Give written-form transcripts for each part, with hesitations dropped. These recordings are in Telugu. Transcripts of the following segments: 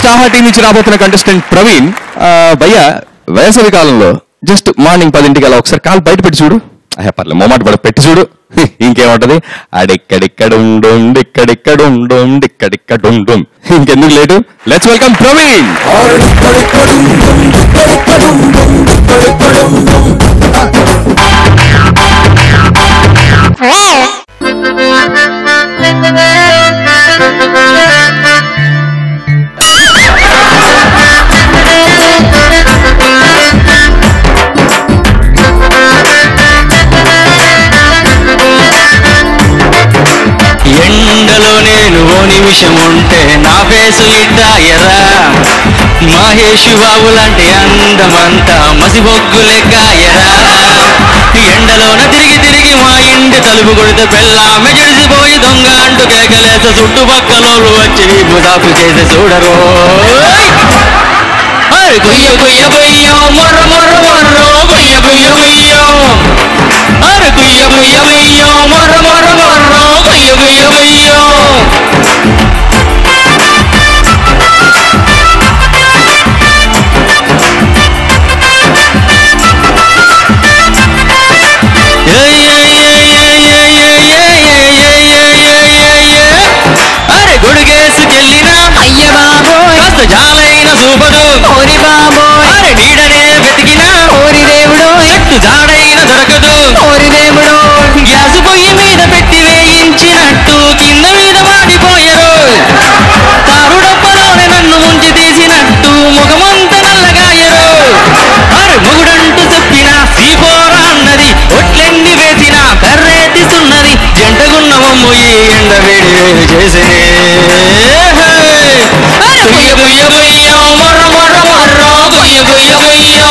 నెక్స్ట్ ఆహా టీం నుంచి రాబోతున్న కంటెస్టెంట్ ప్రవీణ్. భయ్య వేసవి కాలంలో జస్ట్ మార్నింగ్ 10 అలా ఒకసారి కాలు బయట పెట్టి చూడు. పర్లేదు మొమాట పడ పెట్టి చూడు, ఇంకేముంటది, అడిక్కడిక్కడుండిక్కడిక్కడుండిక్కడిక్కడుండు. ఇంకెందుకు లేటు, లెట్స్ వెల్కమ్ ప్రవీణ్. ఎండలో నేను ఓ నిమిషం ఉంటే నా ఫేసు ఇట్టాయరా, మహేష్ బాబు లాంటి అందమంతా మసిబొగ్గు లెక్కాయరా. ఎండలోన తిరిగి తిరిగి మా ఇంటి తలుపు కొడితే పెళ్ళామె జడిసిపోయి దొంగ అంటూ కేకలేస, చుట్టుపక్కలోళ్ళు వచ్చి వీపు దాపు చేసి చూడరు. గుయ్య గుయ్య గుయ్యో మొర్ర మొర్ర మొర్రో, గుయ్య గుయ్య గుయ్యో, అరే గుయ్య గుయ్య గుయ్యో మొర్ర మొర్ర మొర్రో, గుయ్య గుయ్య గుయ్యో. అరే గుడిగేసుకెళ్ళినా అయ్య బాబోయ్, కాస్త జాలైన సూపరు ఓరి బాబోయ్, అరే నీడనే వెతికినా ఓరి దేవుడు, చెట్టు జాడైన దొరకదు ఓరి దేవుడు. గ్యాసు పొయ్యి మీద పెట్టి వేయించినట్టు కింద మీద మాడిపోయరు, తారు డబ్బలోనే నన్ను ముంచి తీసినట్టు ముఖమంత నల్లగాయరు. అరే మొగుడంటూ చెప్పిన సీపోరా అన్నది, ఒట్లెన్ని వేసిన కర్రేటిస్తున్నది, జంటగున్న మమ్ము ఈ ఎండ వేడి వేడి చేసినే. గుయ్య గుయ్య గుయ్యో మొర్ర మొర్ర మొర్రో, గుయ్య గుయ్య గుయ్యో,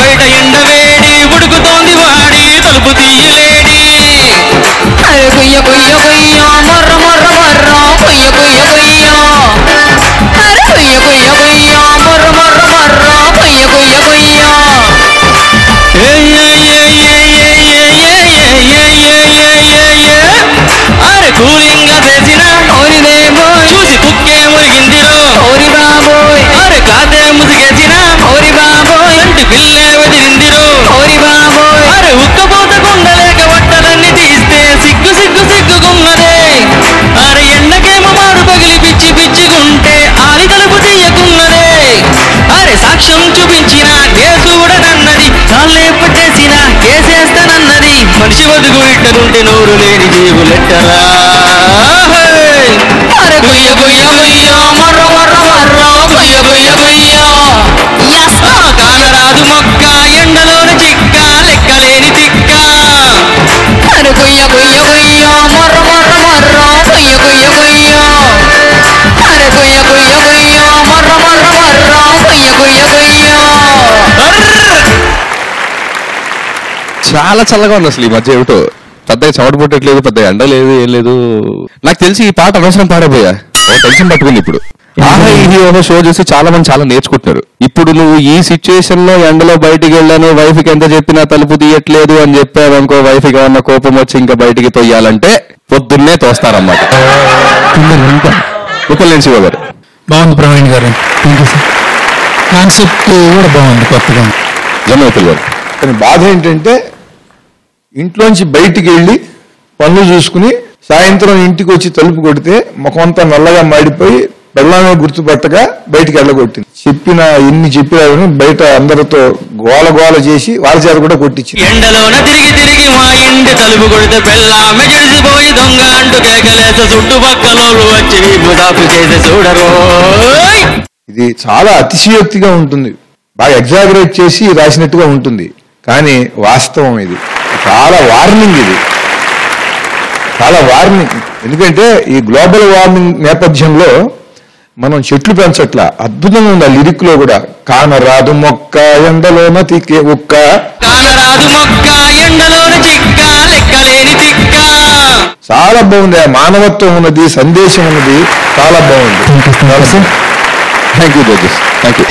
బయట ఎండ వేడి ఉడుకుతోంది వాడి తలుపు తీయలేడి. అరే గుయ్య గుయ్య గుయ్యో మొర్ర మొర్ర మొర్రో, గుయ్య గుయ్య గుయ్యో, అరే గుయ్య గుయ్య గుయ్యో మొర్ర మొర్ర మొర్రో, గుయ్య గుయ్య గుయ్యో. అరే కూలింగ్ వేసిన ఓరిదేమో, చూసి కుక్కే మురిగిందిరో ఓరి బాబోయ్, అరే కాదే ముసిగేసిన ఓరి బాబోయ్, అంటి పిల్లే వదిలిందిరో ఓరి బాబోయ్. అరే ఉక్కపోత గుండలేక బట్టలన్నీ తీస్తే సిగ్గు సిగ్గు సిగ్గుకున్నదే. అరే ఎండకేమో మారు పగిలి పిచ్చి పిచ్చిగుంటే ఆలి తలుపు తీయకున్నదే. అరే సాక్ష్యం చూపించిన కేసుడనన్నది, కాళ్ళే పట్టేసిన కేసేస్తానన్నది, మనిషి బతుకు ఇట్టనుంటే నోరు లేని జీవులెట్టరా. అరే గుయ్య గుయ్య గుయ్యో మొర్ర మొర్ర మొర్రో, గుయ్య గుయ్య గుయ్యో, కానరాదు మొక్క ఎండలోన చిక్క లెక్కలేని తిక్క. అరే గుయ్య గుయ్య గుయ్యో మొర్ర మొర్ర మొర్రో, గుయ్య గుయ్య గుయ్యో, అరే గుయ్య గుయ్య గుయ్యో మొర్ర మొర్ర మొర్రో, గుయ్య గుయ్య గుయ్యో. చాలా చల్లగా ఉంది అసలు ఈ మధ్య, ఏమిటో పెద్దగా చెమట పుట్టట్లేదు, పెద్దగా ఎండ లేదు, ఏం లేదు. నాకు తెలిసి ఈ పాట అవసరం పాడబోయా, టెన్షన్ పట్టుకుంది ఇప్పుడు. ఆహా ఇది ఒక షో చూసి చాలా మంది చాలా నేర్చుకుంటున్నారు. ఇప్పుడు నువ్వు ఈ సిచ్యువేషన్ లో ఎండలో బయటికి వెళ్ళాను, వైఫ్ కి ఎంత చెప్పినా తలుపు తీయట్లేదు అని చెప్పావు అనుకో, వైఫ్ కి ఏమన్నా కోపం వచ్చి ఇంకా బయటికి తొయ్యాలంటే పొద్దున్నే తోస్తారన్నమాట. ఉపలేని శివ గారు బాగుంది, ప్రవీణ్ గారు థ్యాంక్ యూ సార్, కాన్సెప్ట్ కూడా బాగుంది, కొత్తగా. జమోతుల్ గారు కానీ బాధ ఏంటంటే ఇంట్లోంచి బయటికి వెళ్ళి పనులు చూసుకుని సాయంత్రం ఇంటికి వచ్చి తలుపు కొడితే ముఖమంతా నల్లగా మాడిపోయి బెల్లామే గుర్తుపట్టగా బయటికి వెళ్ళగొట్టింది. ఎన్ని చెప్పినా బయట అందరితో గోల గోల చేసి వాళ్ళ చేత కూడా కొట్టించి. ఎండలోన తిరిగి తిరిగి మా ఇంటి తలుపు కొడితే పెళ్ళామె జడిసిపోయి దొంగ అంటూ కేకలేస, చుట్టుపక్కలోళ్ళు వచ్చి వీపు దాపు చేసి చూడరు. ఇది చాలా అతిశయోక్తిగా ఉంటుంది, బాగా ఎగ్జాగరేట్ చేసి రాసినట్టుగా ఉంటుంది, కానీ వాస్తవం ఇది. చాలా వార్నింగ్, ఇది చాలా వార్నింగ్. ఎందుకంటే ఈ గ్లోబల్ వార్మింగ్ నేపథ్యంలో మనం చెట్లు పెంచట్లా, అద్భుతంగా ఉంది ఆ లిరిక్ లో కూడా. కానరాదు మొక్క ఎండలోన తిక్కే ఉక్క, కానరాదు మొక్క ఎండలోన చిక్క లెక్కలేని తిక్క. చాలా బాగుంది, ఆ మానవత్వం ఉన్నది, సందేశం ఉన్నది, చాలా బాగుంది. Thank you judges, thank you.